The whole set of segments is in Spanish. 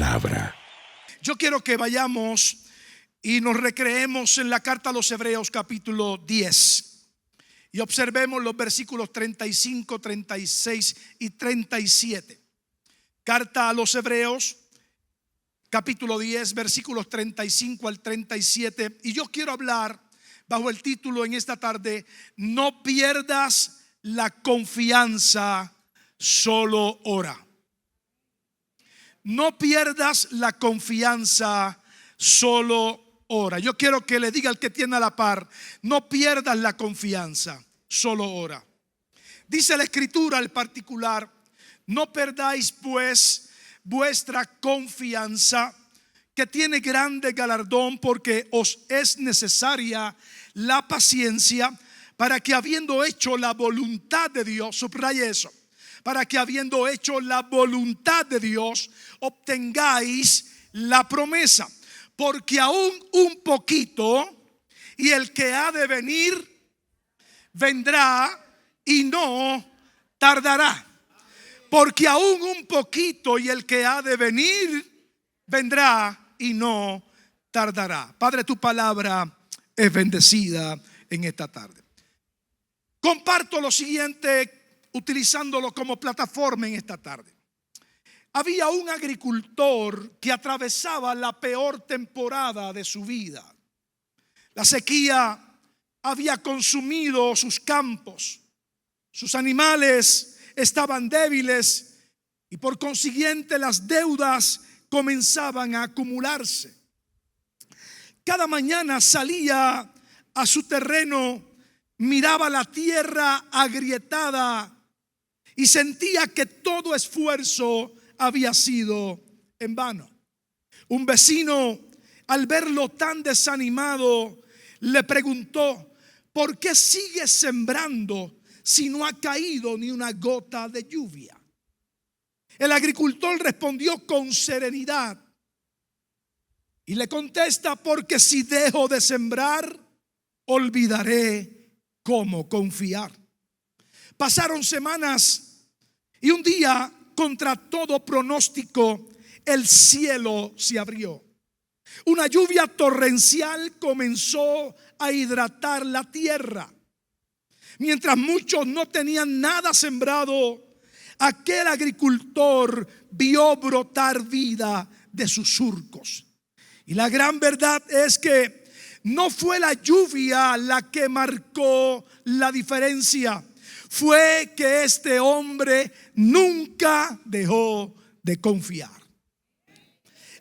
palabra. Yo quiero que vayamos y nos recreemos en la carta a los Hebreos capítulo 10 y observemos los versículos 35, 36 y 37. Carta a los Hebreos capítulo 10 versículos 35 al 37. Y yo quiero hablar bajo el título en esta tarde: no pierdas la confianza, solo ora. No pierdas la confianza, solo ora. Yo quiero que le diga al que tiene a la par: no pierdas la confianza, solo ora. Dice la escritura al particular: no perdáis pues vuestra confianza, que tiene grande galardón, porque os es necesaria la paciencia, para que habiendo hecho la voluntad de Dios, subraye eso, para que habiendo hecho la voluntad de Dios, obtengáis la promesa. Porque aún un poquito, y el que ha de venir vendrá y no tardará. Porque aún un poquito, y el que ha de venir vendrá y no tardará. Padre, tu palabra es bendecida en esta tarde. Comparto lo siguiente, utilizándolo como plataforma en esta tarde. Había un agricultor que atravesaba la peor temporada de su vida. La sequía había consumido sus campos, sus animales estaban débiles y por consiguiente las deudas comenzaban a acumularse. Cada mañana salía a su terreno, miraba la tierra agrietada y sentía que todo esfuerzo había sido en vano. Un vecino, al verlo tan desanimado, le preguntó: ¿por qué sigues sembrando si no ha caído ni una gota de lluvia? El agricultor respondió con serenidad y le contesta: porque si dejo de sembrar, olvidaré cómo confiar. Pasaron semanas y un día, contra todo pronóstico, el cielo se abrió. Una lluvia torrencial comenzó a hidratar la tierra. Mientras muchos no tenían nada sembrado, aquel agricultor vio brotar vida de sus surcos. Y la gran verdad es que no fue la lluvia la que marcó la diferencia. Fue que este hombre nunca dejó de confiar.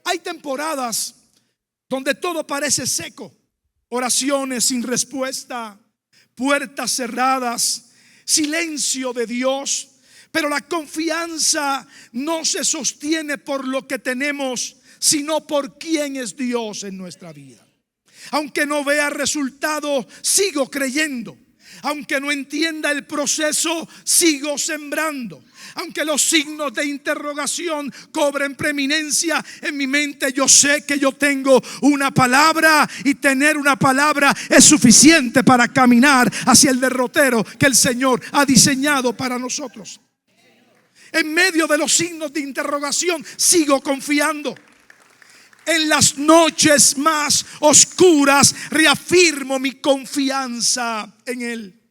Hay temporadas donde todo parece seco, oraciones sin respuesta, puertas cerradas, silencio de Dios. Pero la confianza no se sostiene por lo que tenemos, sino por quién es Dios en nuestra vida. Aunque no vea resultado, sigo creyendo. Aunque no entienda el proceso, sigo sembrando. Aunque los signos de interrogación cobren preeminencia en mi mente, yo sé que yo tengo una palabra, y tener una palabra es suficiente para caminar hacia el derrotero que el Señor ha diseñado para nosotros. En medio de los signos de interrogación, sigo confiando. En las noches más oscuras reafirmo mi confianza en Él.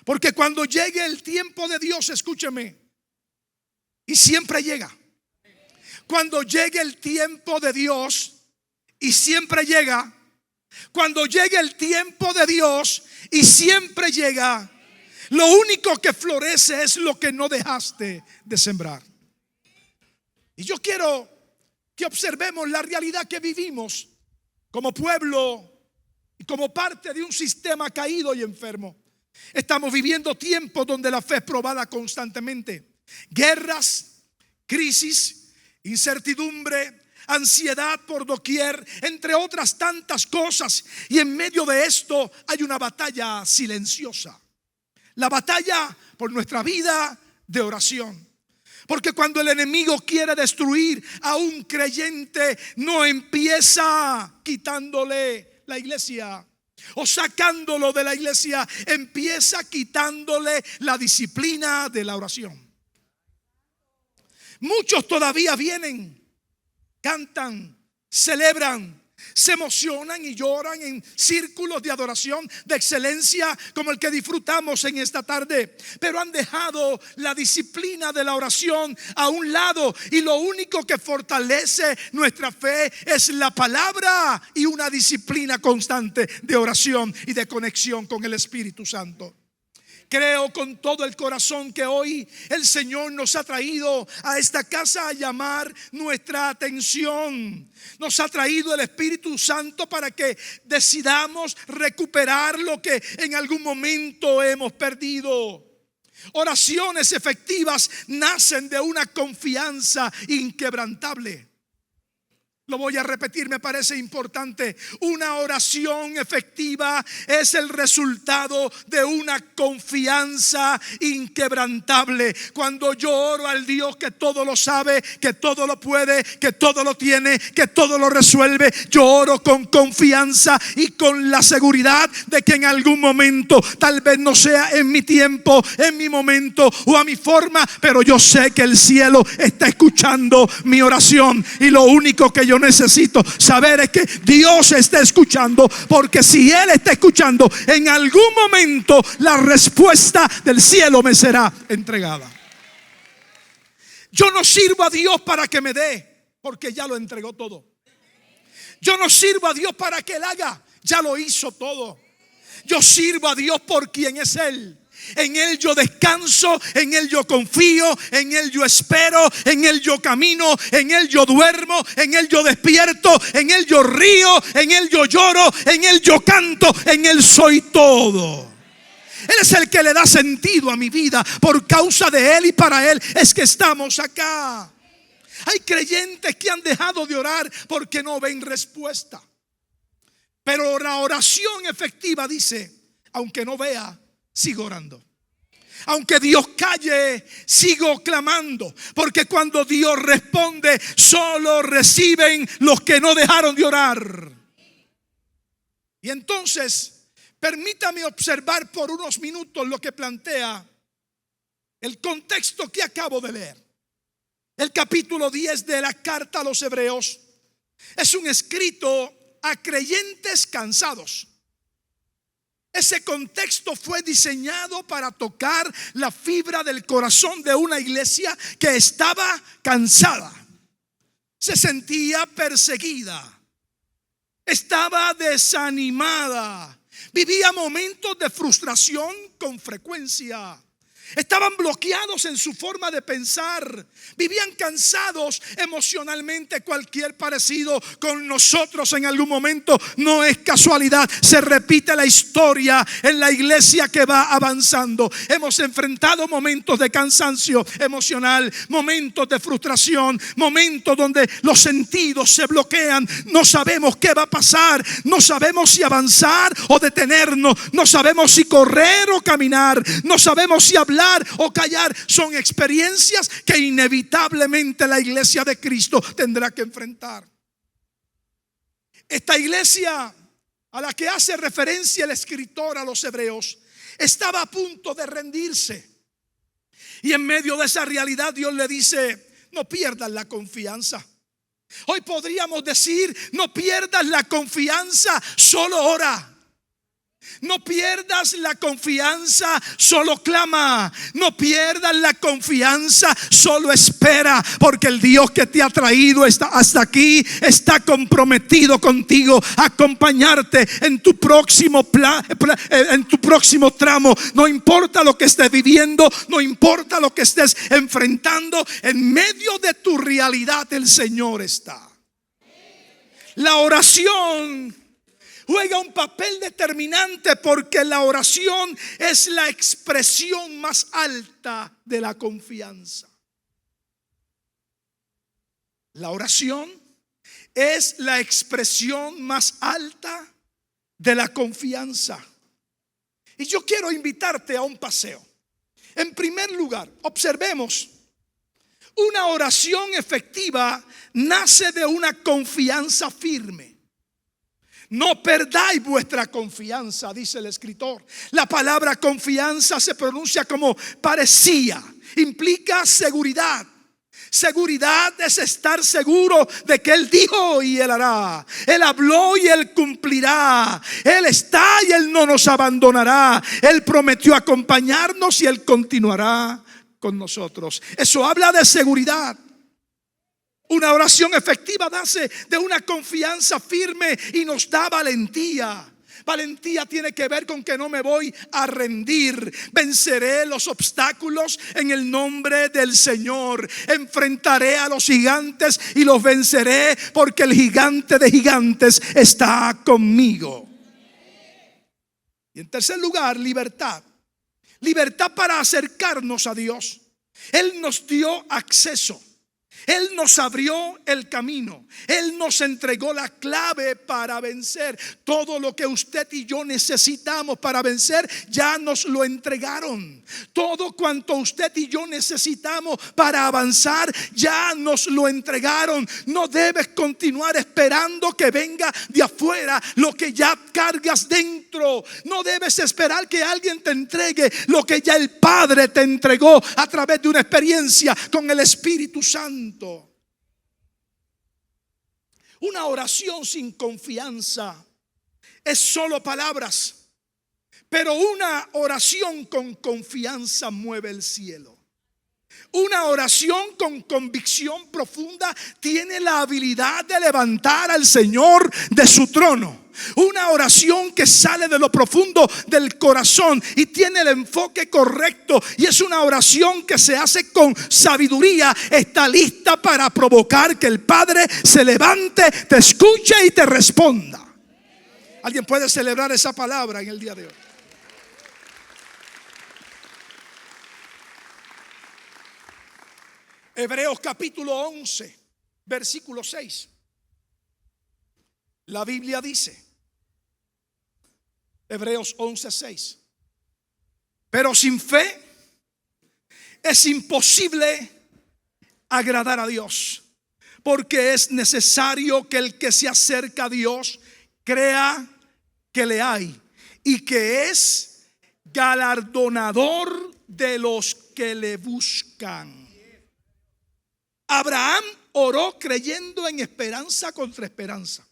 Porque cuando llegue el tiempo de Dios, escúcheme, y siempre llega. Cuando llegue el tiempo de Dios, y siempre llega. Cuando llegue el tiempo de Dios, y siempre llega. Lo único que florece es lo que no dejaste de sembrar. Y yo quiero que observemos la realidad que vivimos como pueblo y como parte de un sistema caído y enfermo. Estamos viviendo tiempos donde la fe es probada constantemente. Guerras, crisis, incertidumbre, ansiedad por doquier, entre otras tantas cosas. Y en medio de esto hay una batalla silenciosa. La batalla por nuestra vida de oración. Porque cuando el enemigo quiere destruir a un creyente, no empieza quitándole la iglesia o sacándolo de la iglesia, empieza quitándole la disciplina de la oración. Muchos todavía vienen cantan, celebran, se emocionan y lloran en círculos de adoración de excelencia como el que disfrutamos en esta tarde, pero han dejado la disciplina de la oración a un lado, y lo único que fortalece nuestra fe es la palabra y una disciplina constante de oración y de conexión con el Espíritu Santo. Creo con todo el corazón que hoy el Señor nos ha traído a esta casa a llamar nuestra atención. Nos ha traído el Espíritu Santo para que decidamos recuperar lo que en algún momento hemos perdido. Oraciones efectivas nacen de una confianza inquebrantable. Lo voy a repetir, me parece importante. Una oración efectiva es el resultado de una confianza inquebrantable. Cuando yo oro al Dios que todo lo sabe, que todo lo puede, que todo lo tiene, que todo lo resuelve, yo oro con confianza y con la seguridad de que en algún momento, tal vez no sea en mi tiempo, en mi momento o a mi forma, pero yo sé que el cielo está escuchando mi oración, y lo único que yo necesito saber es que Dios está escuchando, porque si Él está escuchando, en algún momento la respuesta del cielo me será entregada. Yo no sirvo a Dios para que me dé, porque ya lo entregó todo. Yo no sirvo a Dios para que Él haga, ya lo hizo todo. Yo sirvo a Dios por quien es Él. En Él yo descanso, en Él yo confío, en Él yo espero, en Él yo camino, en Él yo duermo, en Él yo despierto, en Él yo río, en Él yo lloro, en Él yo canto, en Él soy todo. Él es el que le da sentido a mi vida. Por causa de Él y para Él es que estamos acá. Hay creyentes que han dejado de orar porque no ven respuesta. Pero la oración efectiva dice: aunque no vea, sigo orando. Aunque Dios calle, sigo clamando. Porque cuando Dios responde, solo reciben los que no dejaron de orar. Y entonces, permítame observar por unos minutos lo que plantea el contexto que acabo de leer. El capítulo 10 de la carta a los Hebreos es un escrito a creyentes cansados. Ese contexto fue diseñado para tocar la fibra del corazón de una iglesia que estaba cansada, se sentía perseguida, estaba desanimada, vivía momentos de frustración con frecuencia. Estaban bloqueados en su forma de pensar, vivían cansados emocionalmente. Cualquier parecido con nosotros en algún momento no es casualidad. Se repite la historia en la iglesia que va avanzando. Hemos enfrentado momentos de cansancio emocional, momentos de frustración, momentos donde los sentidos se bloquean. No sabemos qué va a pasar, no sabemos si avanzar o detenernos, no sabemos si correr o caminar, no sabemos si hablar o callar. Son experiencias que inevitablemente la iglesia de Cristo tendrá que enfrentar. Esta iglesia a la que hace referencia el escritor a los Hebreos estaba a punto de rendirse, y en medio de esa realidad Dios le dice: no pierdas la confianza. Hoy podríamos decir: no pierdas la confianza, solo ora. No pierdas la confianza, solo clama. No pierdas la confianza, solo espera. Porque el Dios que te ha traído hasta aquí está comprometido contigo a acompañarte en tu próximo tramo. No importa lo que estés viviendo, no importa lo que estés enfrentando, en medio de tu realidad el Señor está. La oración juega un papel determinante, porque la oración es la expresión más alta de la confianza. La oración es la expresión más alta de la confianza. Y yo quiero invitarte a un paseo. En primer lugar, observemos: una oración efectiva nace de una confianza firme. No perdáis vuestra confianza, dice el escritor. La palabra confianza se pronuncia como parecía. Implica seguridad, Seguridad es estar seguro de que Él dijo y Él hará. Él habló y Él cumplirá. Él está y Él no nos abandonará. Él prometió acompañarnos y Él continuará con nosotros. Eso habla de seguridad. Una oración efectiva nace de una confianza firme y nos da valentía. Valentía tiene que ver con que no me voy a rendir. Venceré los obstáculos en el nombre del Señor. Enfrentaré a los gigantes y los venceré, porque el gigante de gigantes está conmigo. Y en tercer lugar, libertad. Libertad para acercarnos a Dios. Él nos dio acceso. Él nos abrió el camino. Él nos entregó la clave para vencer. Todo lo que usted y yo necesitamos para vencer, ya nos lo entregaron. Todo cuanto usted y yo necesitamos para avanzar, ya nos lo entregaron. No debes continuar esperando que venga de afuera lo que ya cargas dentro. No debes esperar que alguien te entregue lo que ya el Padre te entregó a través de una experiencia con el Espíritu Santo. Una oración sin confianza es solo palabras, pero una oración con confianza mueve el cielo. Una oración con convicción profunda tiene la habilidad de levantar al Señor de su trono. Una oración que sale de lo profundo del corazón y tiene el enfoque correcto, y es una oración que se hace con sabiduría. Está lista para provocar que el Padre se levante, te escuche y te responda. ¿Alguien puede celebrar esa palabra en el día de hoy? Hebreos capítulo 11, versículo 6. La Biblia dice, Hebreos 11, 6: pero sin fe es imposible agradar a Dios, porque es necesario que el que se acerca a Dios crea que le hay y que es galardonador de los que le buscan. Abraham oró creyendo en esperanza contra esperanza.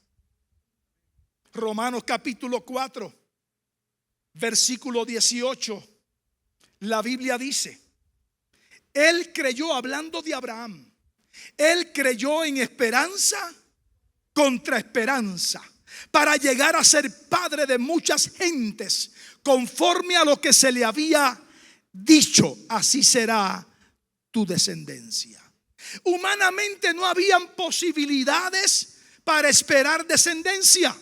Romanos capítulo 4, versículo 18. La Biblia dice, él creyó, hablando de Abraham, él creyó en esperanza contra esperanza, para llegar a ser padre de muchas gentes, conforme a lo que se le había dicho, así será tu descendencia. Humanamente no habían posibilidades para esperar descendencia,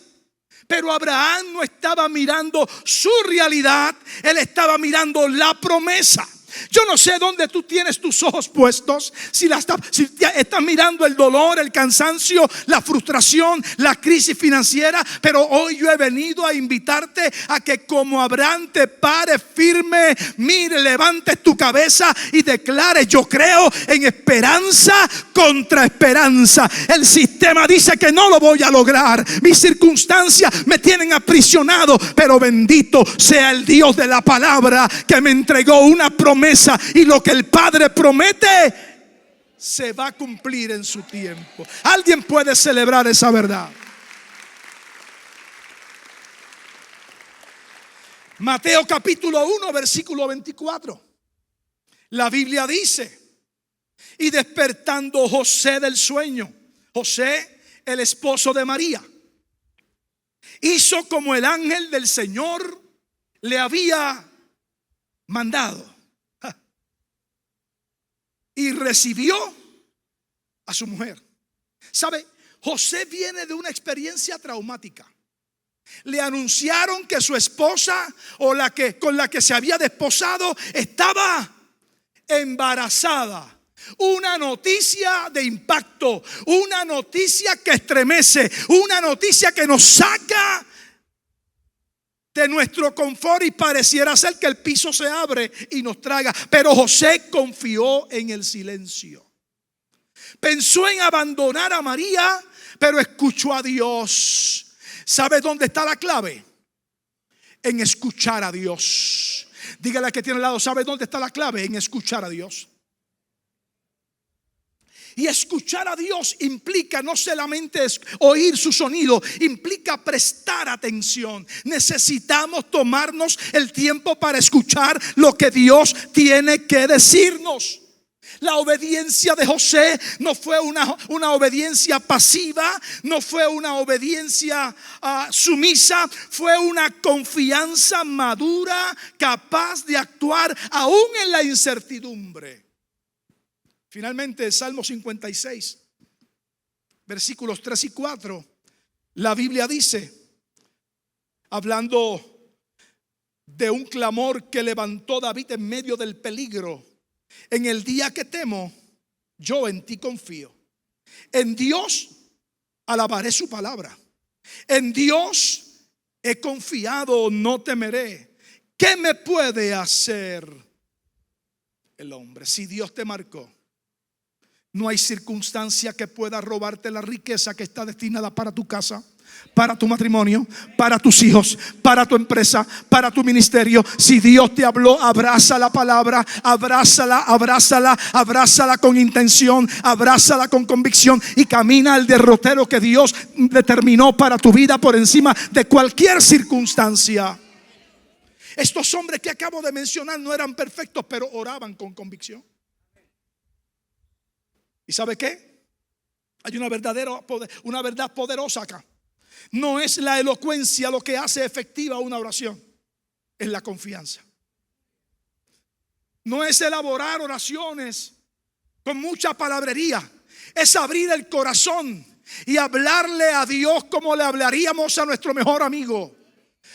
pero Abraham no estaba mirando su realidad, él estaba mirando la promesa. Yo no sé dónde tú tienes tus ojos puestos, si estás mirando el dolor, el cansancio, la frustración, la crisis financiera. Pero hoy yo he venido a invitarte a que, como Abraham, te pares firme, mire, levantes tu cabeza y declares: yo creo en esperanza contra esperanza. El sistema dice que no lo voy a lograr, mis circunstancias me tienen aprisionado, pero bendito sea el Dios de la palabra, que me entregó una promesa, y lo que el Padre promete se va a cumplir en su tiempo. Alguien puede celebrar esa verdad. Mateo capítulo 1, versículo 24. La Biblia dice: y despertando José del sueño, José, el esposo de María, hizo como el ángel del Señor le había mandado, y recibió a su mujer. ¿Sabe? José viene de una experiencia traumática. Le anunciaron que su esposa, o con la que se había desposado, estaba embarazada. Una noticia de impacto, una noticia que estremece, una noticia que nos saca de nuestro confort, y pareciera ser que el piso se abre y nos traga. Pero José confió en el silencio. Pensó en abandonar a María, pero escuchó a Dios. ¿Sabe dónde está la clave? En escuchar a Dios. Dígale al que tiene al lado: ¿sabe dónde está la clave? En escuchar a Dios. Y escuchar a Dios implica no solamente oír su sonido, implica prestar atención. Necesitamos tomarnos el tiempo para escuchar lo que Dios tiene que decirnos. La obediencia de José no fue una obediencia pasiva, no fue una obediencia sumisa, fue una confianza madura, capaz de actuar aún en la incertidumbre. Finalmente, Salmo 56, versículos 3 y 4, la Biblia dice, hablando de un clamor que levantó David en medio del peligro: en el día que temo, yo en ti confío. En Dios alabaré su palabra. En Dios he confiado, no temeré. ¿Qué me puede hacer el hombre? Si Dios te marcó, no hay circunstancia que pueda robarte la riqueza que está destinada para tu casa, para tu matrimonio, para tus hijos, para tu empresa, para tu ministerio. Si Dios te habló, abraza la palabra, abrázala con intención, abrázala con convicción y camina al derrotero que Dios determinó para tu vida por encima de cualquier circunstancia. Estos hombres que acabo de mencionar no eran perfectos, pero oraban con convicción. ¿Y sabe qué? Hay una verdad poderosa acá. No es la elocuencia lo que hace efectiva una oración, es la confianza. No es elaborar oraciones con mucha palabrería, es abrir el corazón y hablarle a Dios como le hablaríamos a nuestro mejor amigo,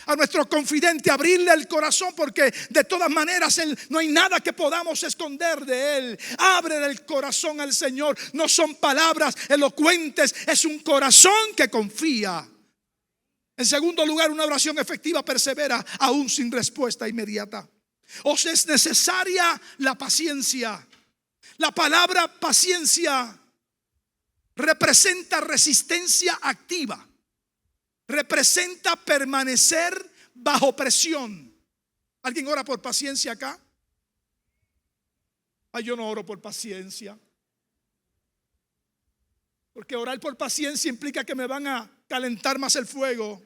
a nuestro confidente. Abrirle el corazón, porque de todas maneras no hay nada que podamos esconder de Él. Abre el corazón al Señor. No son palabras elocuentes, es un corazón que confía. En segundo lugar, una oración efectiva persevera aún sin respuesta inmediata. O sea, es necesaria la paciencia. La palabra paciencia representa resistencia activa. Representa permanecer bajo presión. ¿Alguien ora por paciencia acá? Ay, yo no oro por paciencia. Porque orar por paciencia implica que me van a calentar más el fuego.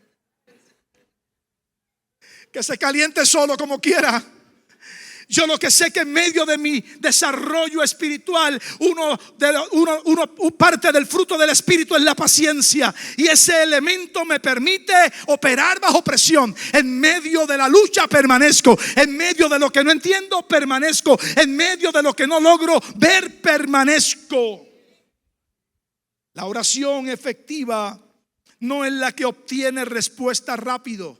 Que se caliente solo como quiera. Yo lo que sé que en medio de mi desarrollo espiritual, parte del fruto del Espíritu es la paciencia. Y ese elemento me permite operar bajo presión. En medio de la lucha permanezco. En medio de lo que no entiendo permanezco. En medio de lo que no logro ver permanezco. La oración efectiva no es la que obtiene respuesta rápido.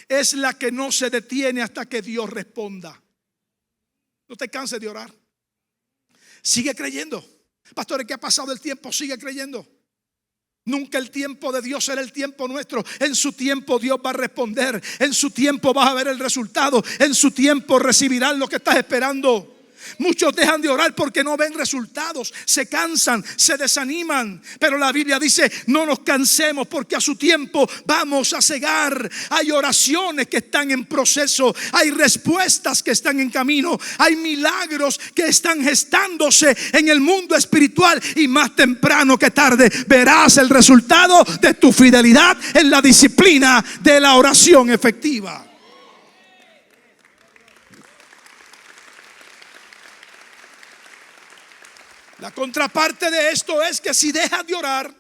Es la que no se detiene hasta que Dios responda. No te canses de orar. Sigue creyendo. Pastores, ¿qué ha pasado el tiempo? Sigue creyendo. Nunca el tiempo de Dios será el tiempo nuestro. En su tiempo Dios va a responder. En su tiempo vas a ver el resultado. En su tiempo recibirás lo que estás esperando. Muchos dejan de orar porque no ven resultados, se cansan, se desaniman. Pero la Biblia dice: no nos cansemos, porque a su tiempo vamos a cegar. Hay oraciones que están en proceso, hay respuestas que están en camino, hay milagros que están gestándose en el mundo espiritual. Y más temprano que tarde verás el resultado de tu fidelidad en la disciplina de la oración efectiva. La contraparte de esto es que si dejas de orar,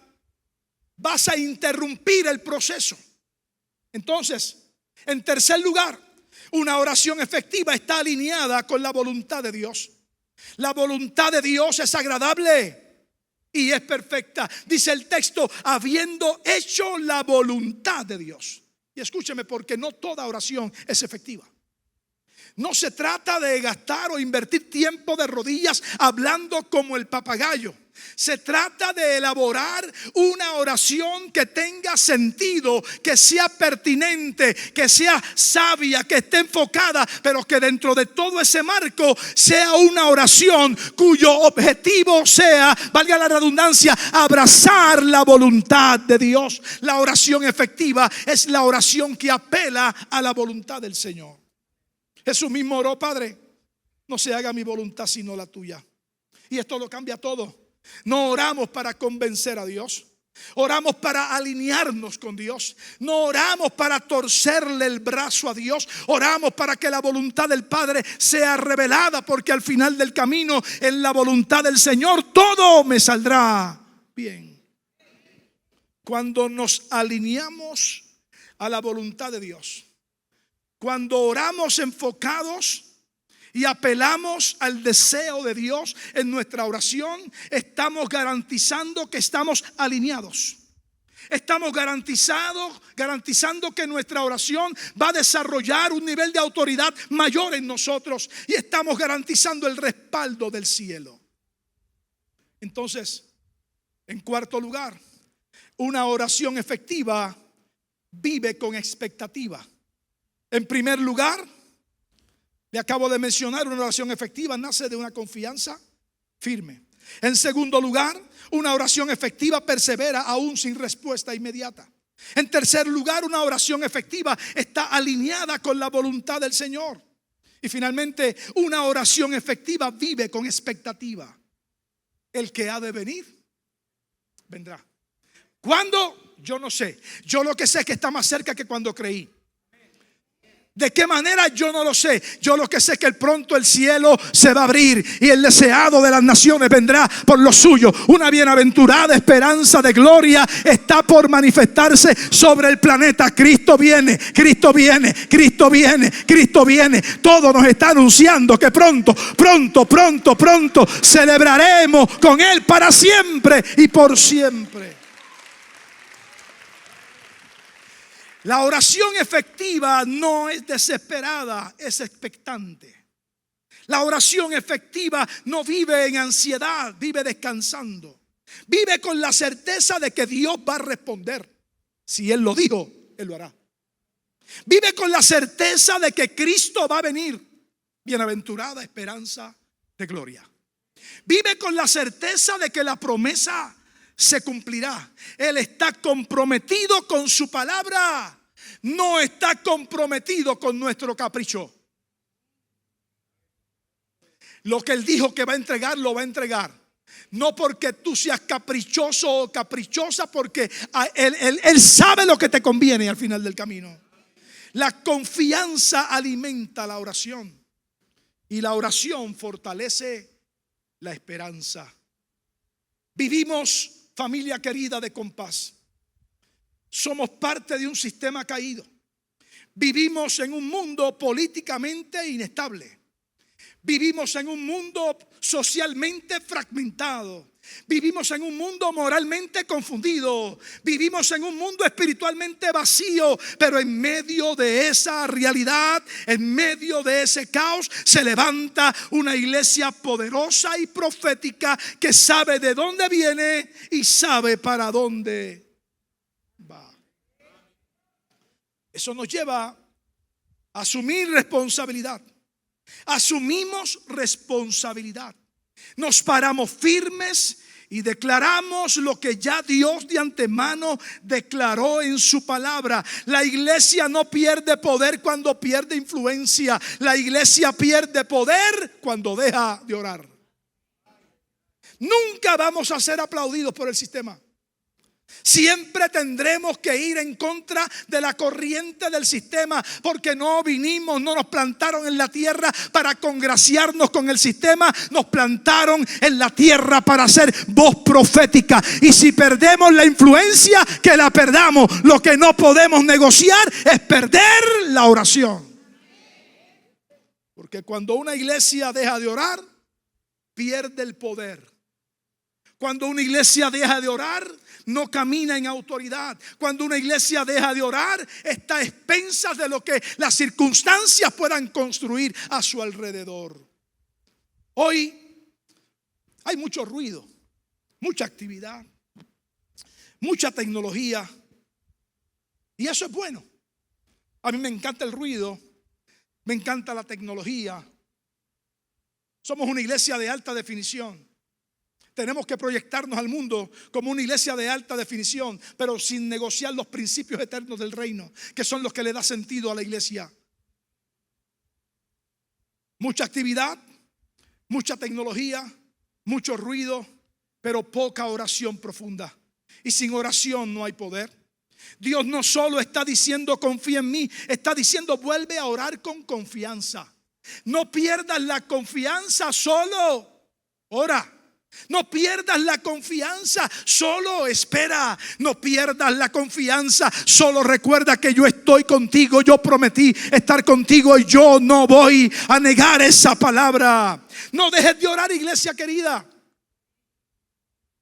vas a interrumpir el proceso. Entonces, en tercer lugar, una oración efectiva está alineada con la voluntad de Dios. La voluntad de Dios es agradable y es perfecta. Dice el texto: habiendo hecho la voluntad de Dios. Y escúcheme, porque no toda oración es efectiva. No se trata de gastar o invertir tiempo de rodillas hablando como el papagayo. Se trata de elaborar una oración que tenga sentido, que sea pertinente, que sea sabia, que esté enfocada, pero que dentro de todo ese marco sea una oración cuyo objetivo sea, valga la redundancia, abrazar la voluntad de Dios. La oración efectiva es la oración que apela a la voluntad del Señor. Jesús mismo oró: Padre, no se haga mi voluntad sino la tuya. Y esto lo cambia todo. No oramos para convencer a Dios. Oramos para alinearnos con Dios. No oramos para torcerle el brazo a Dios. Oramos para que la voluntad del Padre sea revelada, porque al final del camino, en la voluntad del Señor, todo me saldrá bien. Cuando nos alineamos a la voluntad de Dios, cuando oramos enfocados y apelamos al deseo de Dios en nuestra oración, estamos garantizando que estamos alineados. Estamos garantizando que nuestra oración va a desarrollar un nivel de autoridad mayor en nosotros, y estamos garantizando el respaldo del cielo. Entonces, en cuarto lugar, una oración efectiva vive con expectativa. En primer lugar, le acabo de mencionar, una oración efectiva nace de una confianza firme. En segundo lugar, una oración efectiva persevera aún sin respuesta inmediata. En tercer lugar, una oración efectiva está alineada con la voluntad del Señor. Y finalmente, una oración efectiva vive con expectativa. El que ha de venir, vendrá. ¿Cuándo? Yo no sé. Yo lo que sé es que está más cerca que cuando creí. ¿De qué manera? Yo no lo sé. Yo lo que sé es que pronto el cielo se va a abrir y el deseado de las naciones vendrá por lo suyo. Una bienaventurada esperanza de gloria está por manifestarse sobre el planeta. Cristo viene, Cristo viene, Cristo viene, Cristo viene. Todo nos está anunciando que pronto celebraremos con Él para siempre y por siempre. La oración efectiva no es desesperada, es expectante. La oración efectiva no vive en ansiedad, vive descansando. Vive con la certeza de que Dios va a responder. Si Él lo dijo, Él lo hará. Vive con la certeza de que Cristo va a venir. Bienaventurada esperanza de gloria. Vive con la certeza de que la promesa se cumplirá. Él está comprometido con su palabra. No está comprometido con nuestro capricho. Lo que Él dijo que va a entregar, lo va a entregar. No porque tú seas caprichoso o caprichosa, porque Él sabe lo que te conviene al final del camino. La confianza alimenta la oración, y la oración fortalece la esperanza. Vivimos, familia querida de Compás, somos parte de un sistema caído. Vivimos en un mundo políticamente inestable. Vivimos en un mundo socialmente fragmentado. Vivimos en un mundo moralmente confundido. Vivimos en un mundo espiritualmente vacío. Pero en medio de esa realidad, en medio de ese caos, se levanta una iglesia poderosa y profética que sabe de dónde viene y sabe para dónde va. Eso nos lleva a asumir responsabilidad. Asumimos responsabilidad. Nos paramos firmes y declaramos lo que ya Dios de antemano declaró en su palabra. La iglesia no pierde poder cuando pierde influencia. La iglesia pierde poder cuando deja de orar. Nunca vamos a ser aplaudidos por el sistema. Siempre tendremos que ir en contra de la corriente del sistema, porque no nos plantaron en la tierra para congraciarnos con el sistema. Nos plantaron en la tierra para ser voz profética. Y si perdemos la influencia, que la perdamos. Lo que no podemos negociar es perder la oración. Porque cuando una iglesia deja de orar, pierde el poder. Cuando una iglesia deja de orar, no camina en autoridad. Cuando una iglesia deja de orar, está a expensas de lo que las circunstancias puedan construir a su alrededor. Hoy hay mucho ruido, mucha actividad, mucha tecnología, y eso es bueno. A mí me encanta el ruido, me encanta la tecnología. Somos una iglesia de alta definición. Tenemos que proyectarnos al mundo como una iglesia de alta definición, pero sin negociar los principios eternos del reino, que son los que le da sentido a la iglesia. Mucha actividad, mucha tecnología, mucho ruido, pero poca oración profunda. Y sin oración no hay poder. Dios no solo está diciendo confía en mí, está diciendo vuelve a orar con confianza. No pierdas la confianza, solo ora. No pierdas la confianza, solo espera. No pierdas la confianza, solo recuerda que yo estoy contigo. Yo prometí estar contigo y yo no voy a negar esa palabra. No dejes de orar, iglesia querida.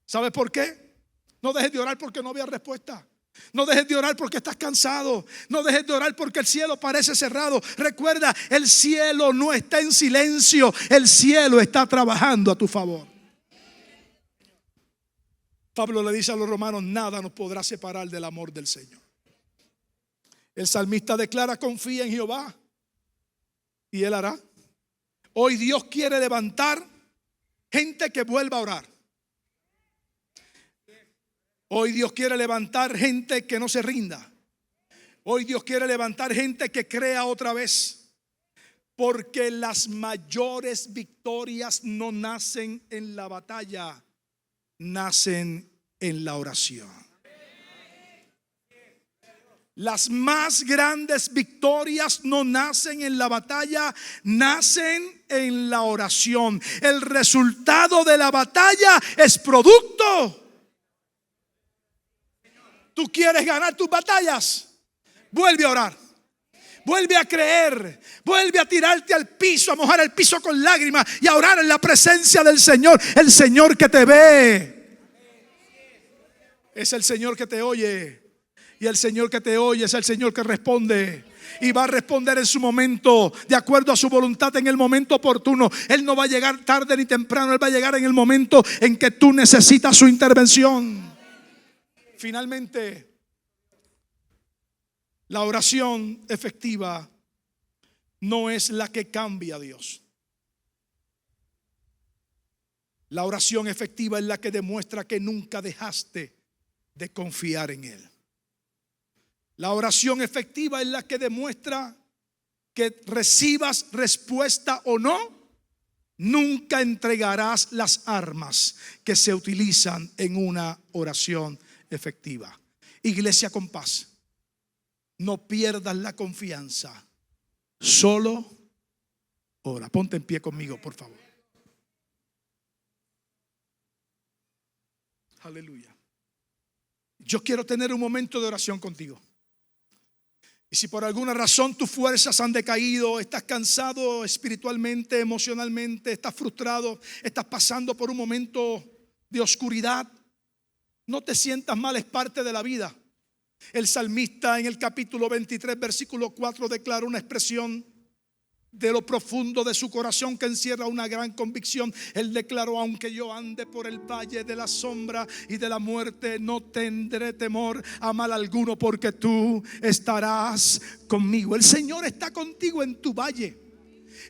¿Sabes por qué? No dejes de orar porque no había respuesta. No dejes de orar porque estás cansado. No dejes de orar porque el cielo parece cerrado. Recuerda, el cielo no está en silencio. El cielo está trabajando a tu favor. Pablo le dice a los romanos: nada nos podrá separar del amor del Señor. El salmista declara: confía en Jehová y Él hará. Hoy Dios quiere levantar gente que vuelva a orar. Hoy Dios quiere levantar gente que no se rinda. Hoy Dios quiere levantar gente que crea otra vez. Porque las mayores victorias no nacen en la batalla, nacen en la oración. Las más grandes victorias no nacen en la batalla, nacen en la oración. El resultado de la batalla es producto. ¿Tú quieres ganar tus batallas? Vuelve a orar. Vuelve a creer. Vuelve a tirarte al piso, a mojar el piso con lágrimas y a orar en la presencia del Señor. El Señor que te ve es el Señor que te oye. Y el Señor que te oye es el Señor que responde. Y va a responder en su momento, de acuerdo a su voluntad, en el momento oportuno. Él no va a llegar tarde ni temprano. Él va a llegar en el momento en que tú necesitas su intervención. Finalmente, la oración efectiva no es la que cambia a Dios. La oración efectiva es la que demuestra que nunca dejaste de confiar en Él. La oración efectiva es la que demuestra que recibas respuesta o no, nunca entregarás las armas que se utilizan en una oración efectiva. Iglesia con paz, no pierdas la confianza, solo ora. Ponte en pie conmigo, por favor. Aleluya. Yo quiero tener un momento de oración contigo. Y si por alguna razón tus fuerzas han decaído, estás cansado espiritualmente, emocionalmente, estás frustrado, estás pasando por un momento de oscuridad, no te sientas mal, es parte de la vida. El salmista en el capítulo 23, versículo 4 declara una expresión de lo profundo de su corazón que encierra una gran convicción. Él declaró: aunque yo ande por el valle de la sombra y de la muerte, no tendré temor a mal alguno, porque tú estarás conmigo. El Señor está contigo en tu valle.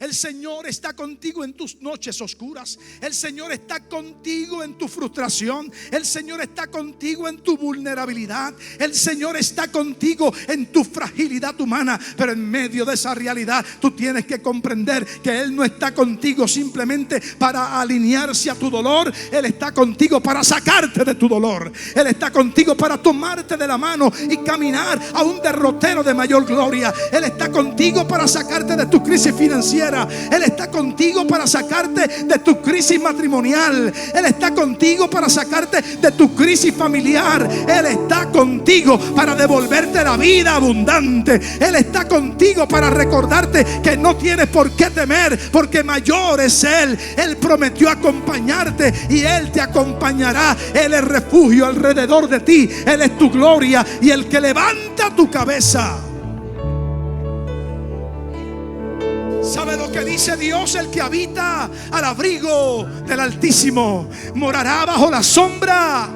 El Señor está contigo en tus noches oscuras. El Señor está contigo en tu frustración. El Señor está contigo en tu vulnerabilidad. El Señor está contigo en tu fragilidad humana. Pero en medio de esa realidad tú tienes que comprender que Él no está contigo simplemente para alinearse a tu dolor. Él está contigo para sacarte de tu dolor. Él está contigo para tomarte de la mano y caminar a un derrotero de mayor gloria. Él está contigo para sacarte de tu crisis financiera. Él está contigo para sacarte de tu crisis matrimonial. Él está contigo para sacarte de tu crisis familiar. Él está contigo para devolverte la vida abundante. Él está contigo para recordarte que no tienes por qué temer, porque mayor es Él. Él prometió acompañarte y Él te acompañará. Él es refugio alrededor de ti. Él es tu gloria y el que levanta tu cabeza. ¿Sabe lo que dice Dios? El que habita al abrigo del Altísimo morará bajo la sombra.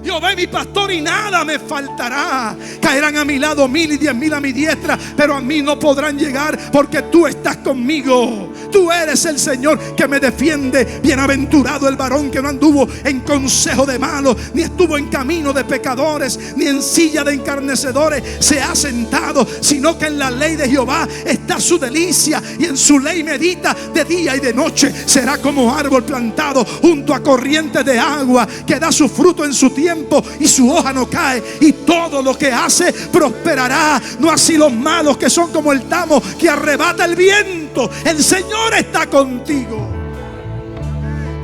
Jehová es mi pastor y nada me faltará. Caerán a mi lado 1000 y 10,000 a mi diestra, pero a mí no podrán llegar, porque tú estás conmigo. Tú eres el Señor que me defiende. Bienaventurado el varón que no anduvo en consejo de malos, ni estuvo en camino de pecadores, ni en silla de encarnecedores se ha sentado, sino que en la ley de Jehová está su delicia, y en su ley medita de día y de noche. Será como árbol plantado junto a corrientes de agua, que da su fruto en su tiempo y su hoja no cae, y todo lo que hace prosperará. No así los malos, que son como el tamo que arrebata el viento. El Señor está contigo.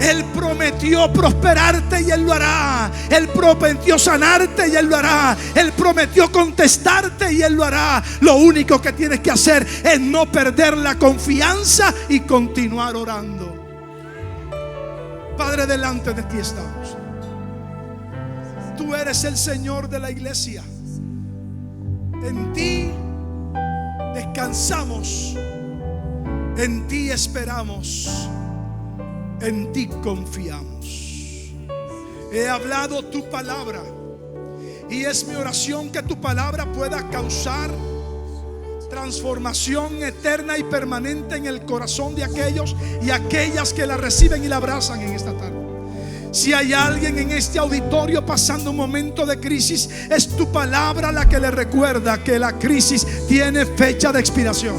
Él prometió prosperarte y Él lo hará. Él prometió sanarte y Él lo hará. Él prometió contestarte y Él lo hará. Lo único que tienes que hacer es no perder la confianza y continuar orando. Padre, delante de ti estamos. Tú eres el Señor de la iglesia. En ti descansamos, en ti esperamos, en ti confiamos. He hablado tu palabra, y es mi oración que tu palabra pueda causar transformación eterna y permanente en el corazón de aquellos y aquellas que la reciben y la abrazan en esta tarde. Si hay alguien en este auditorio pasando un momento de crisis, es tu palabra la que le recuerda que la crisis tiene fecha de expiración.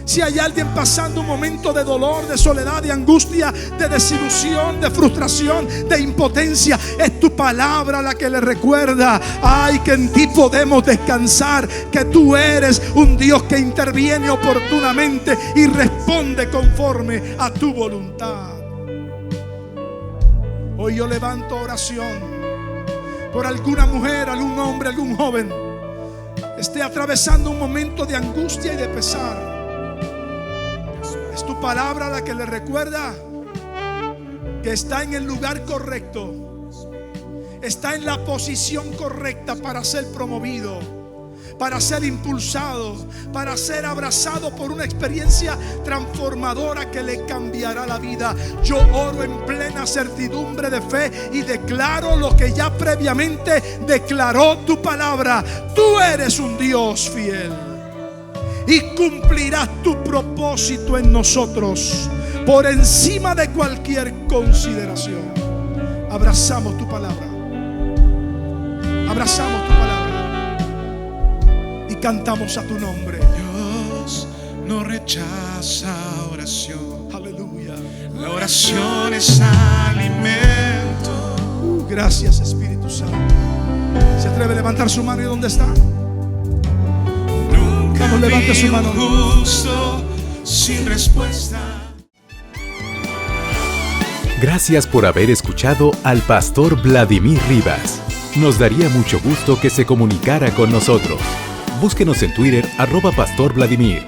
Si hay alguien pasando un momento de dolor, de soledad, de angustia, de desilusión, de frustración, de impotencia, es tu palabra la que le recuerda: ay, que en ti podemos descansar, que tú eres un Dios que interviene oportunamente y responde conforme a tu voluntad. Hoy yo levanto oración por alguna mujer, algún hombre, algún joven esté atravesando un momento de angustia y de pesar. Es tu palabra la que le recuerda que está en el lugar correcto, está en la posición correcta para ser promovido, para ser impulsado, para ser abrazado por una experiencia transformadora que le cambiará la vida. Yo oro en plena certidumbre de fe y declaro lo que ya previamente declaró tu palabra. Tú eres un Dios fiel y cumplirás tu propósito en nosotros por encima de cualquier consideración. Abrazamos tu palabra, abrazamos tu palabra y cantamos a tu nombre. Dios no rechaza oración. Aleluya. La oración es alimento. Gracias, Espíritu Santo. ¿Se atreve a levantar su mano? ¿Y dónde está? Nunca Vamos, levante su mano. Justo sin respuesta. Gracias por haber escuchado al pastor Vladimir Rivas. Nos daría mucho gusto que se comunicara con nosotros. Búsquenos en Twitter @pastorvladimir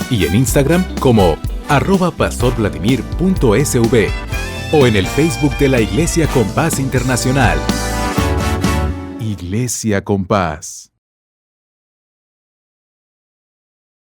y en Instagram como @pastorvladimir.sv o en el Facebook de la Iglesia Compás Internacional. Iglesia Compás.